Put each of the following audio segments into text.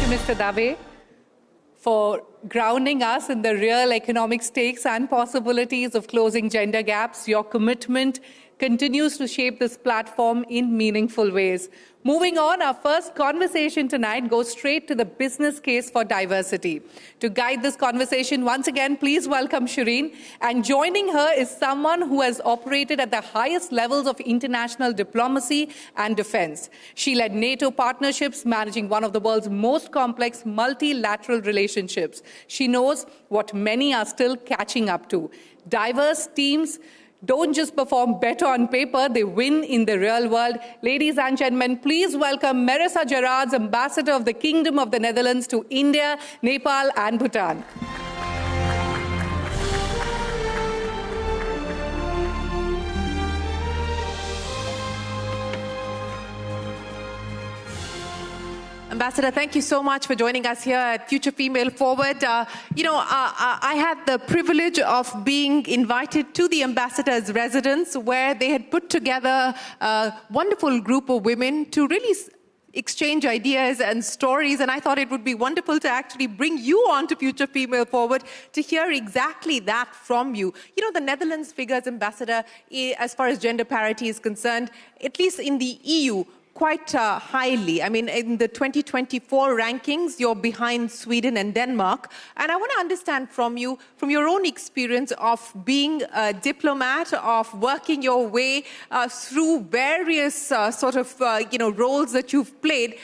Mr. Dave, for grounding us in the real economic stakes and possibilities of closing gender gaps. Your commitment continues to shape this platform in meaningful ways. Moving on, our first conversation tonight goes straight to the business case for diversity. To guide this conversation, once again, please welcome Shireen. And joining her is someone who has operated at the highest levels of international diplomacy and defense. She led NATO partnerships, managing one of the world's most complex multilateral relationships. She knows what many are still catching up to. Diverse teams don't just perform better on paper, they win in the real world. Ladies and gentlemen, please welcome Marisa Gerards, Ambassador of the Kingdom of the Netherlands to India, Nepal and Bhutan. Ambassador, thank you so much for joining us here at Future Female Forward. I had the privilege of being invited to the ambassador's residence where they had put together a wonderful group of women to really exchange ideas and stories, and I thought it would be wonderful to actually bring you on to Future Female Forward to hear exactly that from you. You know, the Netherlands figures, Ambassador, as far as gender parity is concerned, at least in the EU, quite highly. I mean, in the 2024 rankings, you're behind Sweden and Denmark. And I want to understand from you, from your own experience of being a diplomat, of working your way through various roles that you've played,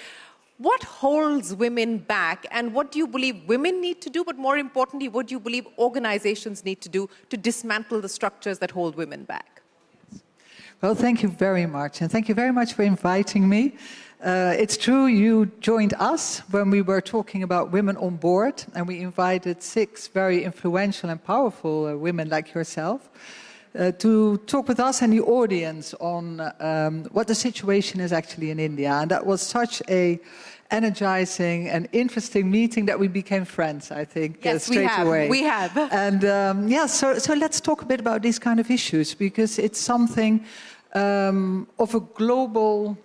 what holds women back and what do you believe women need to do, but more importantly, what do you believe organizations need to do to dismantle the structures that hold women back? Well, thank you very much, and thank you very much for inviting me. It's true, you joined us when we were talking about women on board, and we invited 6 very influential and powerful women like yourself to talk with us and the audience on what the situation is actually in India. And that was such a energizing and interesting meeting that we became friends, I think, straight away. We have. And so let's talk a bit about these kind of issues, because it's something of a global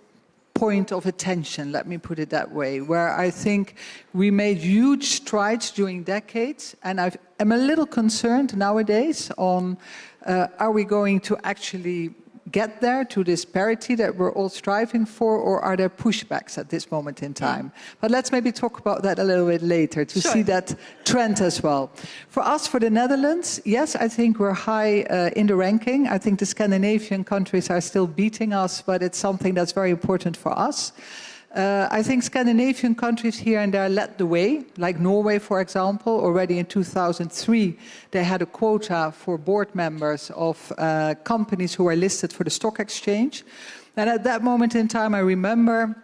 point of attention, let me put it that way, where I think we made huge strides during decades, and I'm a little concerned nowadays on are we going to actually get there to this parity that we're all striving for, or are there pushbacks at this moment in time? But let's maybe talk about that a little bit later to see that trend as well. For us, for the Netherlands, yes, I think we're high in the ranking. I think the Scandinavian countries are still beating us, but it's something that's very important for us. I think Scandinavian countries here and there led the way, like Norway, for example. Already in 2003, they had a quota for board members of companies who were listed for the stock exchange. And at that moment in time, I remember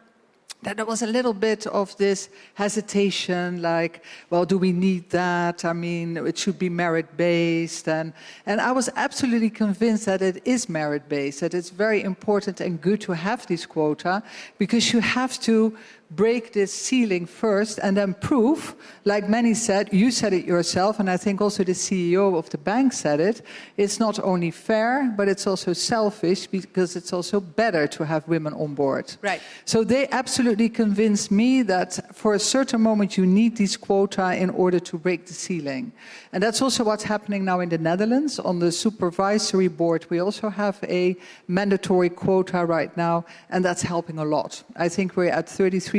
that there was a little bit of this hesitation, like, well, do we need that? I mean, it should be merit-based. And I was absolutely convinced that it is merit-based, that it's very important and good to have this quota, because you have to break this ceiling first and then prove, like many said, you said it yourself, and I think also the CEO of the bank said it, it's not only fair, but it's also selfish, because it's also better to have women on board. Right. So they absolutely convinced me that for a certain moment you need this quota in order to break the ceiling. And that's also what's happening now in the Netherlands. On the supervisory board, we also have a mandatory quota right now, and that's helping a lot. I think we're at 33%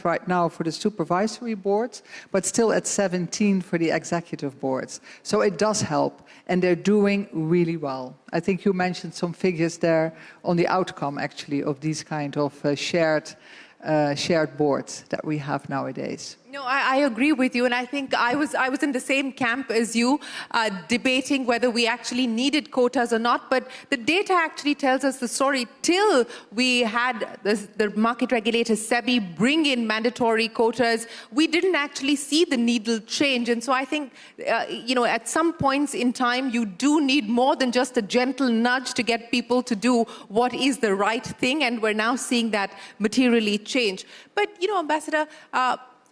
right now for the supervisory boards, but still at 17% for the executive boards. So it does help, and they're doing really well. I think you mentioned some figures there on the outcome, actually, of these kind of shared boards that we have nowadays. No, I agree with you, and I think I was in the same camp as you, debating whether we actually needed quotas or not. But the data actually tells us the story. Till we had the market regulator SEBI bring in mandatory quotas, we didn't actually see the needle change. And so I think, at some points in time, you do need more than just a gentle nudge to get people to do what is the right thing. And we're now seeing that materially change. But, Ambassador,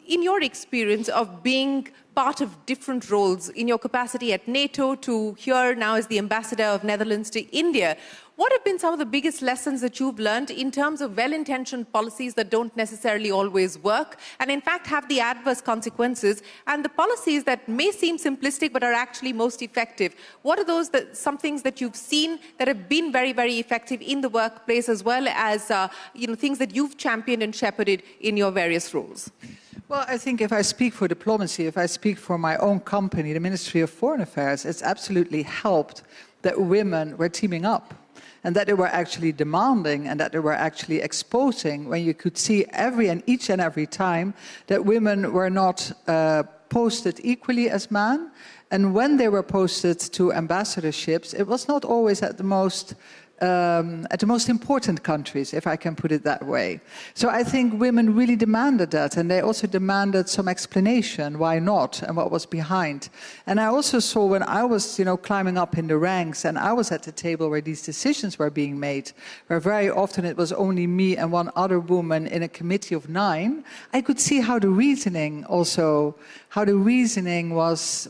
in your experience of being part of different roles in your capacity at NATO to here now as the ambassador of Netherlands to India, What have been some of the biggest lessons that you've learned in terms of well-intentioned policies that don't necessarily always work and in fact have the adverse consequences, and the policies that may seem simplistic but are actually most effective? What are those some things that you've seen that have been very, very effective in the workplace, as well as things that you've championed and shepherded in your various roles? Well, I think if I speak for diplomacy, if I speak for my own company, the Ministry of Foreign Affairs, it's absolutely helped that women were teaming up and that they were actually demanding and that they were actually exposing, when you could see each and every time that women were not posted equally as men. And when they were posted to ambassadorships, it was not always at the most important countries, if I can put it that way. So I think women really demanded that, and they also demanded some explanation why not and what was behind. And I also saw when I was, climbing up in the ranks and I was at the table where these decisions were being made, where very often it was only me and one other woman in a committee of 9, I could see how the reasoning was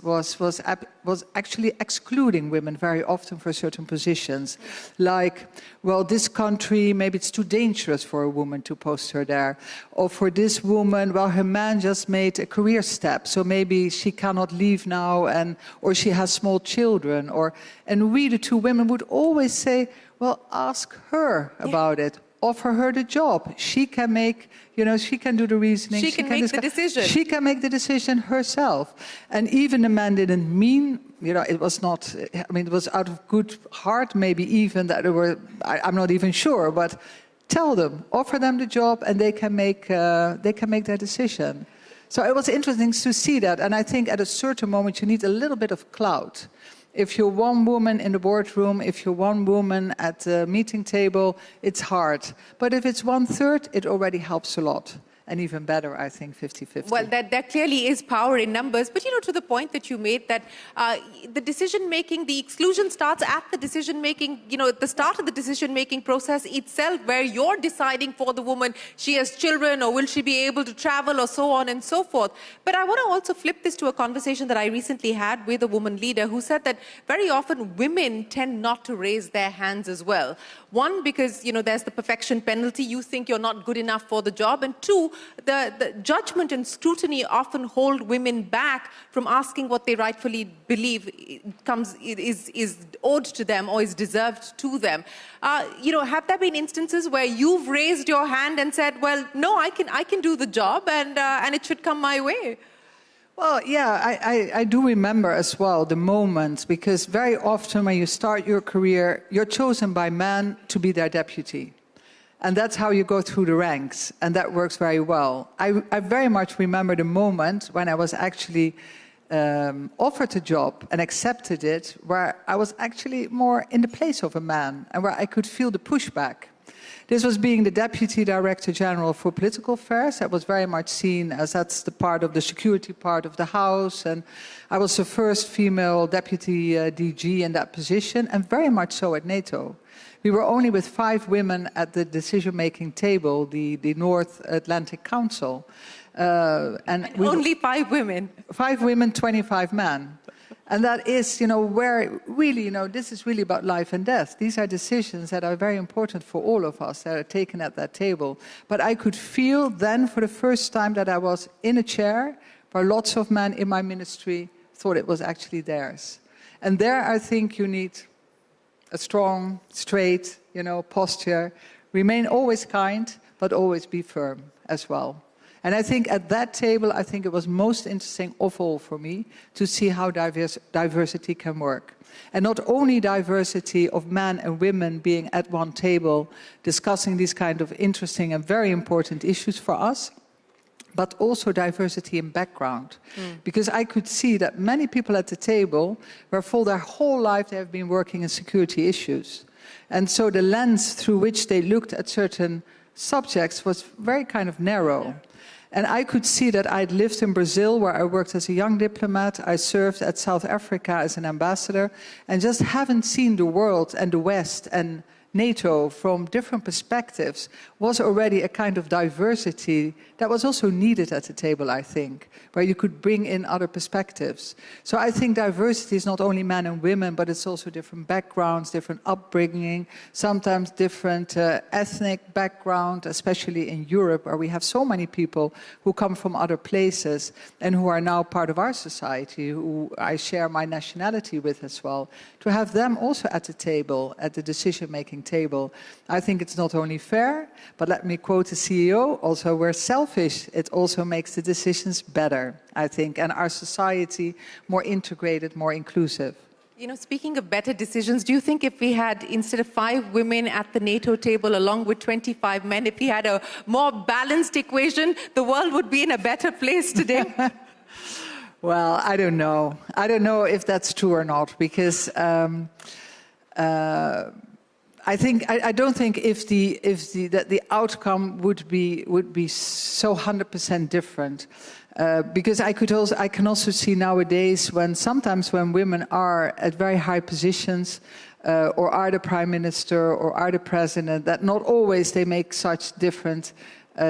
actually excluding women very often for certain positions. Like, well, this country, maybe it's too dangerous for a woman to post her there. Or for this woman, well, her man just made a career step, so maybe she cannot leave now, or she has small children. And we, the 2 women, would always say, well, ask her about it. Offer her the job. She can make, she can do the reasoning. She can make the decision. She can make the decision herself. And even the man didn't mean, it was not, it was out of good heart, maybe even that they were, I'm not even sure, but tell them, offer them the job, and they can make their decision. So it was interesting to see that. And I think at a certain moment, you need a little bit of clout. If you're one woman in the boardroom, if you're one woman at the meeting table, it's hard. But if it's 1/3, it already helps a lot. And even better, I think, 50-50. Well, there clearly is power in numbers. But, to the point that you made, that the decision-making, the exclusion starts at the decision-making, at the start of the decision-making process itself, where you're deciding for the woman, she has children, or will she be able to travel, or so on and so forth. But I want to also flip this to a conversation that I recently had with a woman leader who said that very often women tend not to raise their hands as well. One, because, there's the perfection penalty. You think you're not good enough for the job. And 2, the judgment and scrutiny often hold women back from asking what they rightfully believe is owed to them or is deserved to them. Have there been instances where you've raised your hand and said, well, no, I can do the job and it should come my way? Well, yeah, I do remember as well the moments, because very often when you start your career, you're chosen by men to be their deputy. And that's how you go through the ranks, and that works very well. I very much remember the moment when I was actually offered a job and accepted it, where I was actually more in the place of a man and where I could feel the pushback. This was being the Deputy Director General for Political Affairs. That was very much seen as that's the part of the security part of the House. And I was the first female Deputy DG in that position, and very much so at NATO. We were only with 5 women at the decision-making table, the North Atlantic Council. And only 5 women? 5 women, 25 men. And that is, where really, this is really about life and death. These are decisions that are very important for all of us that are taken at that table. But I could feel then for the first time that I was in a chair where lots of men in my ministry thought it was actually theirs. And there I think you need a strong, straight, posture. Remain always kind, but always be firm as well. And I think at that table, I think it was most interesting of all for me to see how diversity can work. And not only diversity of men and women being at one table discussing these kind of interesting and very important issues for us, but also diversity in background. Because I could see that many people at the table were for their whole life they have been working in security issues. And so the lens through which they looked at certain subjects was very kind of narrow. And I could see that I'd lived in Brazil, where I worked as a young diplomat. I served at South Africa as an ambassador, and just haven't seen the world and the West and NATO from different perspectives was already a kind of diversity that was also needed at the table, I think, where you could bring in other perspectives. So I think diversity is not only men and women, but it's also different backgrounds, different upbringing, sometimes different ethnic background, especially in Europe, where we have so many people who come from other places and who are now part of our society, who I share my nationality with as well. To have them also at the table, at the decision-making table, I think it's not only fair, but let me quote the CEO, also we're selfish, it also makes the decisions better, I think, and our society more integrated, more inclusive. You know, speaking of better decisions, do you think if we had, instead of 5 women at the NATO table along with 25 men, if we had a more balanced equation, the world would be in a better place today? Well, I don't know. I don't know if that's true or not, because I don't think that the outcome would be so 100% different. Because I can also see nowadays sometimes when women are at very high positions or are the prime minister or are the president, that not always they make such different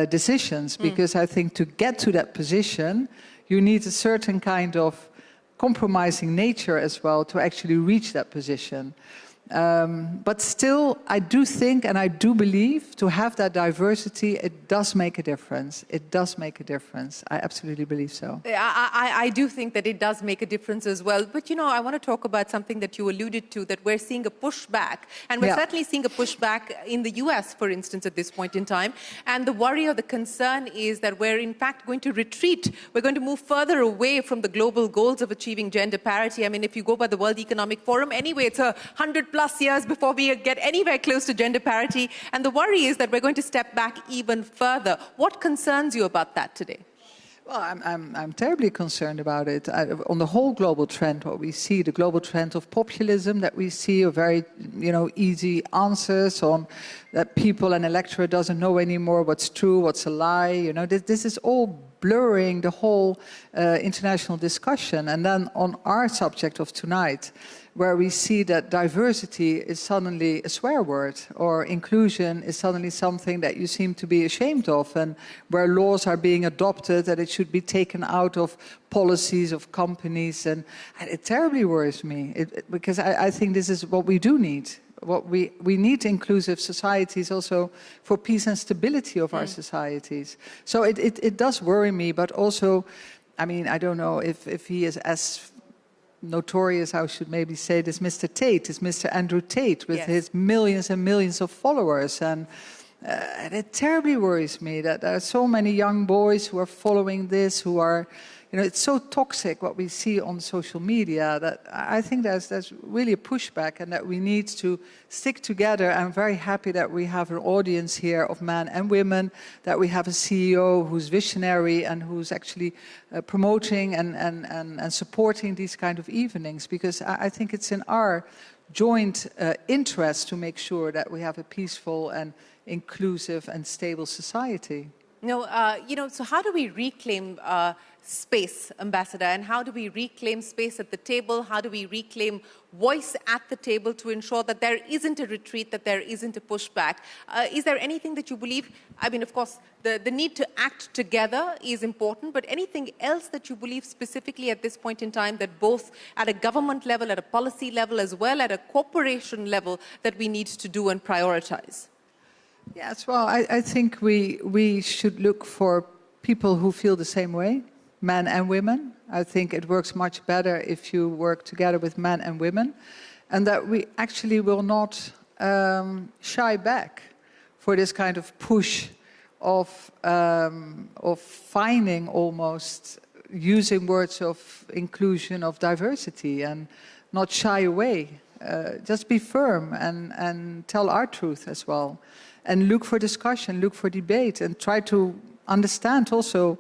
decisions. Because I think to get to that position, you need a certain kind of compromising nature as well to actually reach that position. But still, I do think and I do believe to have that diversity, it does make a difference. It does make a difference. I absolutely believe so. I do think that it does make a difference as well. But, you know, I want to talk about something that you alluded to, that we're seeing a pushback. And we're certainly seeing a pushback in the US, for instance, at this point in time. And the worry or the concern is that we're, in fact, going to retreat. We're going to move further away from the global goals of achieving gender parity. I mean, if you go by the World Economic Forum, anyway, it's 100+ years before we get anywhere close to gender parity. And the worry is that we're going to step back even further. What concerns you about that today? Well, I'm terribly concerned about it. On the whole global trend, what we see, the global trend of populism that we see, of very, easy answers on that people and electorate doesn't know anymore what's true, what's a lie. This is all blurring the whole international discussion. And then on our subject of tonight, where we see that diversity is suddenly a swear word, or inclusion is suddenly something that you seem to be ashamed of, and where laws are being adopted that it should be taken out of policies of companies. And it terribly worries me, because I think this is what we do need. We need inclusive societies also for peace and stability of our societies. So it does worry me, but also, I mean, I don't know if he is as notorious, I should maybe say this, Mr. Tate, is Mr. Andrew Tate, with his millions and millions of followers. And it terribly worries me that there are so many young boys who are following this, who are, it's so toxic what we see on social media, that I think there's really a pushback, and that we need to stick together. I'm very happy that we have an audience here of men and women, that we have a CEO who's visionary and who's actually promoting and supporting these kind of evenings, because I think it's in our joint interest to make sure that we have a peaceful and inclusive and stable society. No, so how do we reclaim space, Ambassador, and how do we reclaim space at the table? How do we reclaim voice at the table to ensure that there isn't a retreat, that there isn't a pushback? Is there anything that you believe, I mean, of course, the need to act together is important, but anything else that you believe specifically at this point in time, that both at a government level, at a policy level, as well at a corporation level, that we need to do and prioritize? Yes, well, I think we should look for people who feel the same way, men and women. I think it works much better if you work together with men and women, and that we actually will not shy back for this kind of push of finding, almost using words of inclusion, of diversity, and not shy away. Just be firm and tell our truth as well. And look for discussion, look for debate, and try to understand also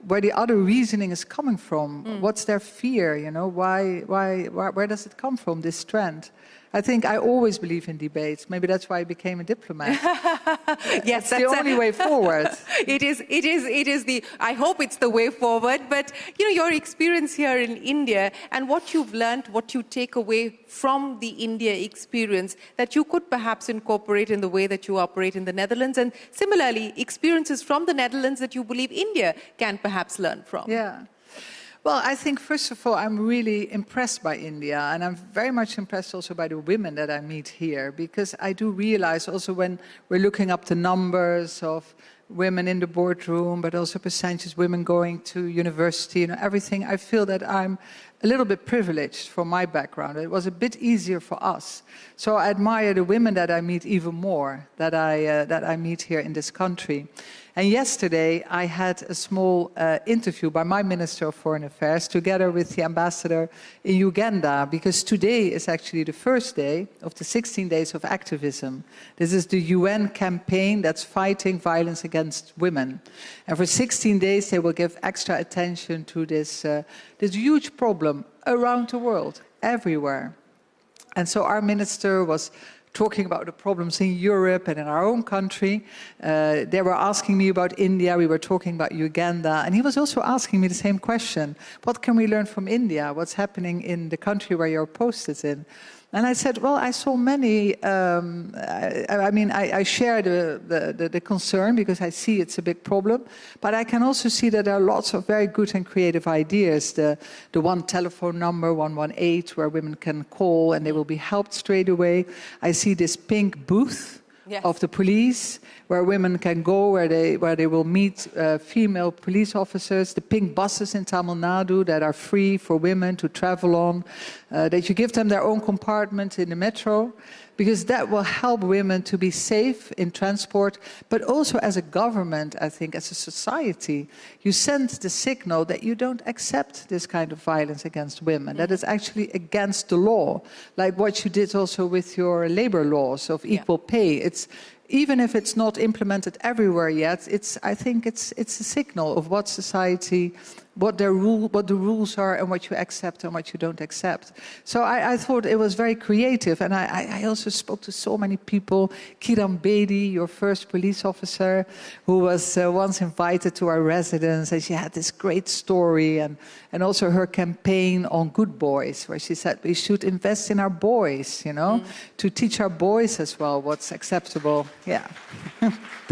where the other reasoning is coming from. What's their fear? Where does it come from, this trend? I think I always believe in debates. Maybe that's why I became a diplomat. Yes, that's the only way forward. It is the, I hope it's the way forward, but your experience here in India and what you've learned, what you take away from the India experience that you could perhaps incorporate in the way that you operate in the Netherlands, and similarly, experiences from the Netherlands that you believe India can perhaps learn from. Yeah. Well, I think, first of all, I'm really impressed by India, and I'm very much impressed also by the women that I meet here, because I do realize also when we're looking up the numbers of women in the boardroom, but also percentages women going to university and everything, I feel that I'm a little bit privileged from my background. It was a bit easier for us. So I admire the women that I meet even more, that I meet here in this country. And yesterday, I had a small interview by my Minister of Foreign Affairs together with the ambassador in Uganda, because today is actually the first day of the 16 days of activism. This is the UN campaign that's fighting violence against women. And for 16 days, they will give extra attention to this huge problem around the world, everywhere. And so our minister was talking about the problems in Europe and in our own country. They were asking me about India, we were talking about Uganda, and he was also asking me the same question. What can we learn from India? What's happening in the country where your post is in? And I said, well, I saw many, I share the concern because I see it's a big problem, but I can also see that there are lots of very good and creative ideas. The one telephone number, 118, where women can call and they will be helped straight away. I see this pink booth. Yes. Of the police, where women can go, where they will meet female police officers, the pink buses in Tamil Nadu that are free for women to travel on, that you give them their own compartment in the metro, because that will help women to be safe in transport, but also as a government, I think, as a society, you send the signal that you don't accept this kind of violence against women, that it's actually against the law, like what you did also with your labor laws of equal pay. Even if it's not implemented everywhere yet, I think it's a signal of what society, what the rules are and what you accept and what you don't accept. So I thought it was very creative, and I also spoke to so many people. Kiran Bedi, your first police officer, who was once invited to our residence, and she had this great story, and also her campaign on good boys, where she said we should invest in our boys, to teach our boys as well what's acceptable. Yeah.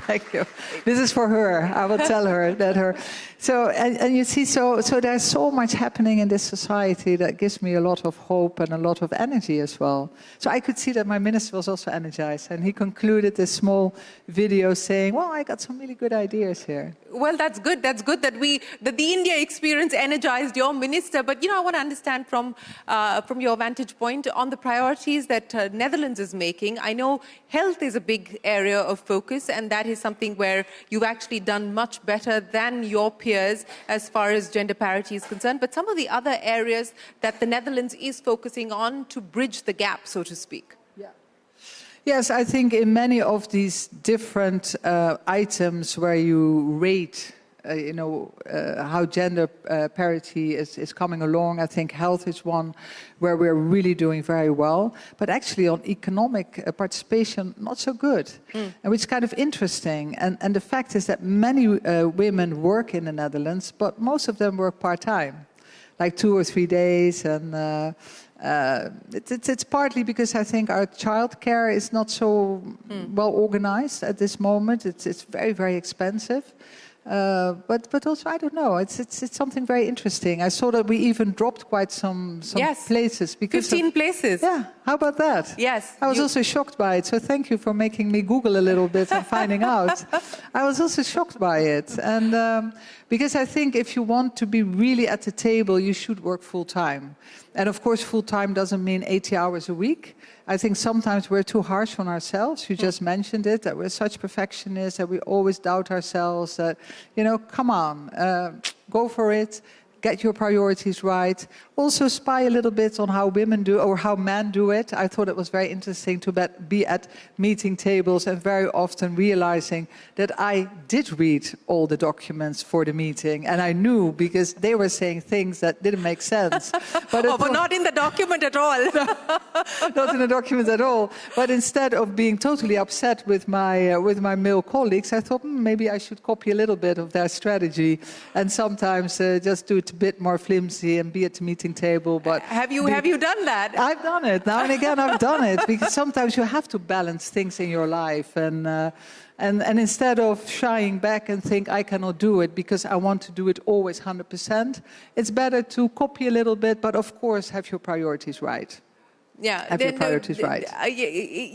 Thank you. This is for her. I will tell her that her. So, and you see, so there's so much happening in this society that gives me a lot of hope and a lot of energy as well. So I could see that my minister was also energized, and he concluded this small video saying, well, I got some really good ideas here. Well, that's good. That's good that the India experience energized your minister. But, I want to understand from your vantage point on the priorities that Netherlands is making. I know health is a big area of focus, and that is something where you've actually done much better than your peers as far as gender parity is concerned. But some of the other areas that the Netherlands is focusing on to bridge the gap, so to speak. Yeah. Yes, I think in many of these different items where you rate how gender parity is coming along. I think health is one where we're really doing very well. But actually on economic participation, not so good, and which is kind of interesting. And the fact is that many women work in the Netherlands, but most of them work part-time, like 2 or 3 days. And it's partly because I think our childcare is not so well organized at this moment. It's very, very expensive. But also, I don't know, it's something very interesting. I saw that we even dropped quite some places. Because 15 places. Yeah, how about that? Yes. I was also shocked by it, so thank you for making me Google a little bit and finding out. I was also shocked by it. And because I think if you want to be really at the table, you should work full-time. And of course, full-time doesn't mean 80 hours a week. I think sometimes we're too harsh on ourselves. You just mentioned it, that we're such perfectionists, that we always doubt ourselves, that, come on, go for it, get your priorities right. Also spy a little bit on how women do or how men do it. I thought it was very interesting to be at meeting tables and very often realizing that I did read all the documents for the meeting, and I knew because they were saying things that didn't make sense. But not in the document at all. Not in the document at all. But instead of being totally upset with my male colleagues, I thought maybe I should copy a little bit of their strategy and sometimes just do it a bit more flimsy and be at the meeting table. But have you done that? I've done it. Now and again, I've done it because sometimes you have to balance things in your life, and instead of shying back and think I cannot do it because I want to do it always 100%, it's better to copy a little bit, but of course have your priorities right. Yeah, have your priorities right.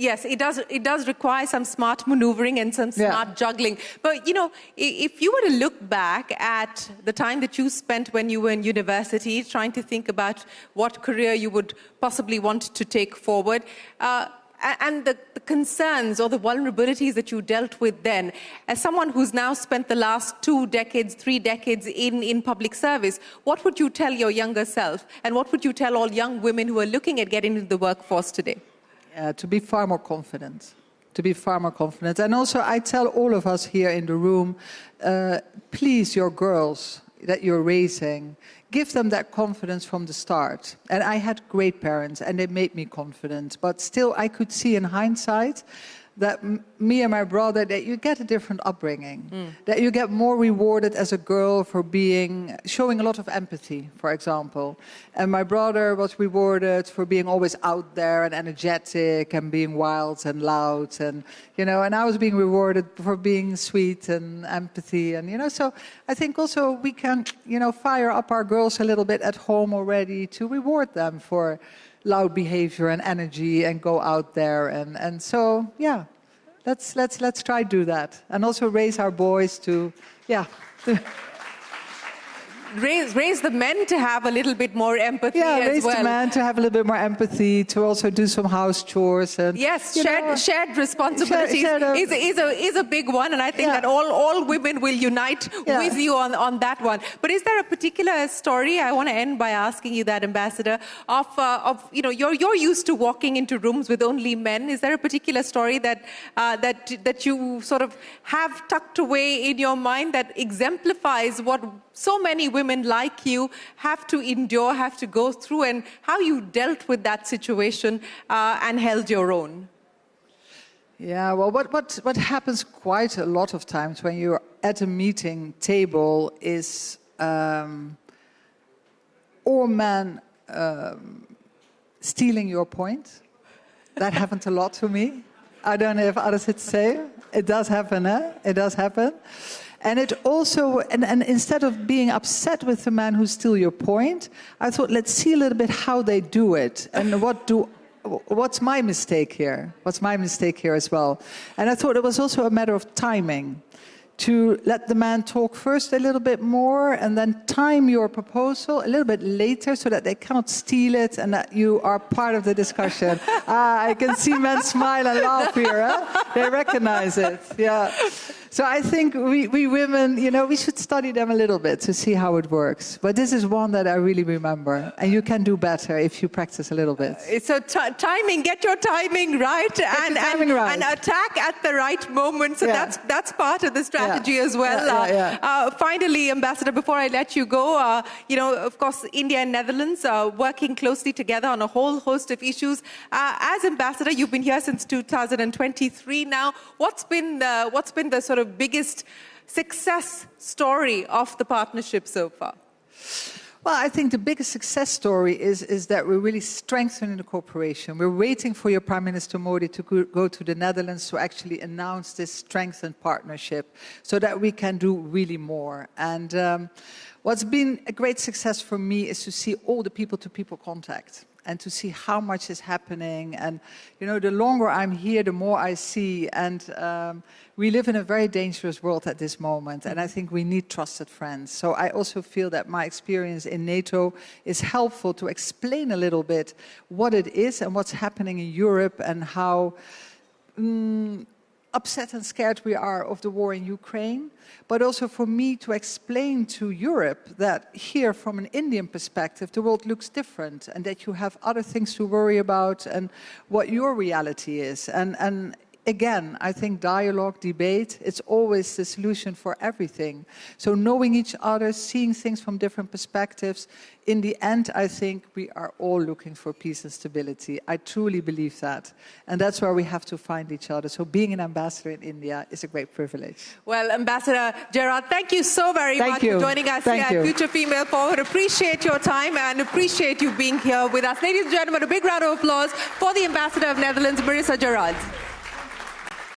Yes, it does require some smart maneuvering and some smart juggling. But, you know, if you were to look back at the time that you spent when you were in university, trying to think about what career you would possibly want to take forward, and the concerns or the vulnerabilities that you dealt with then, as someone who's now spent the last 2 decades, 3 decades in public service, what would you tell your younger self? And what would you tell all young women who are looking at getting into the workforce today? To be far more confident. To be far more confident. And also I tell all of us here in the room, please your girls that you're raising, give them that confidence from the start. And I had great parents and they made me confident, but still I could see in hindsight that me and my brother, that you get a different upbringing, that you get more rewarded as a girl for showing a lot of empathy, for example. And my brother was rewarded for being always out there and energetic and being wild and loud, and and I was being rewarded for being sweet and empathy, and so I think also we can fire up our girls a little bit at home already to reward them for loud behavior and energy and go out there, and so yeah, let's try to do that, and also raise our boys to raise the men to have a little bit more empathy as well. Raise the men to have a little bit more empathy, to also do some house chores. And, shared responsibilities is a big one, and I think that all women will unite with you on that one. But is there a particular story, I want to end by asking you that, Ambassador, of you're used to walking into rooms with only men. Is there a particular story that you sort of have tucked away in your mind that exemplifies what so many women like you have to endure, have to go through, and how you dealt with that situation and held your own? Yeah, well, what happens quite a lot of times when you're at a meeting table is or men stealing your point. That happened a lot to me. I don't know if others would say. It does happen, eh? It does happen. And it also, and instead of being upset with the man who steal your point, I thought, let's see a little bit how they do it, and what's my mistake here? What's my mistake here as well? And I thought it was also a matter of timing, to let the man talk first a little bit more and then time your proposal a little bit later so that they cannot steal it and that you are part of the discussion. I can see men smile and laugh here. Huh? They recognize it. Yeah. So I think we women, we should study them a little bit to see how it works. But this is one that I really remember. And you can do better if you practice a little bit. So timing, get your timing right, and attack at the right moment. So that's part of the strategy as well. Finally, Ambassador, before I let you go, of course, India and Netherlands are working closely together on a whole host of issues. As Ambassador, you've been here since 2023 now. What's been the sort of biggest success story of the partnership so far? Well, I think the biggest success story is that we're really strengthening the cooperation. We're waiting for your Prime Minister Modi to go to the Netherlands to actually announce this strengthened partnership so that we can do really more. And what's been a great success for me is to see all the people-to-people contact and to see how much is happening. And, the longer I'm here, the more I see. And we live in a very dangerous world at this moment, and I think we need trusted friends. So I also feel that my experience in NATO is helpful to explain a little bit what it is and what's happening in Europe and how upset and scared we are of the war in Ukraine, but also for me to explain to Europe that here, from an Indian perspective, the world looks different and that you have other things to worry about and what your reality is. And again, I think dialogue, debate, it's always the solution for everything. So knowing each other, seeing things from different perspectives, in the end, I think we are all looking for peace and stability. I truly believe that. And that's where we have to find each other. So being an ambassador in India is a great privilege. Well, Ambassador Gerard, thank you so very much for joining us here at Future Female Forward. Appreciate your time and appreciate you being here with us. Ladies and gentlemen, a big round of applause for the Ambassador of Netherlands, Marisa Gerards.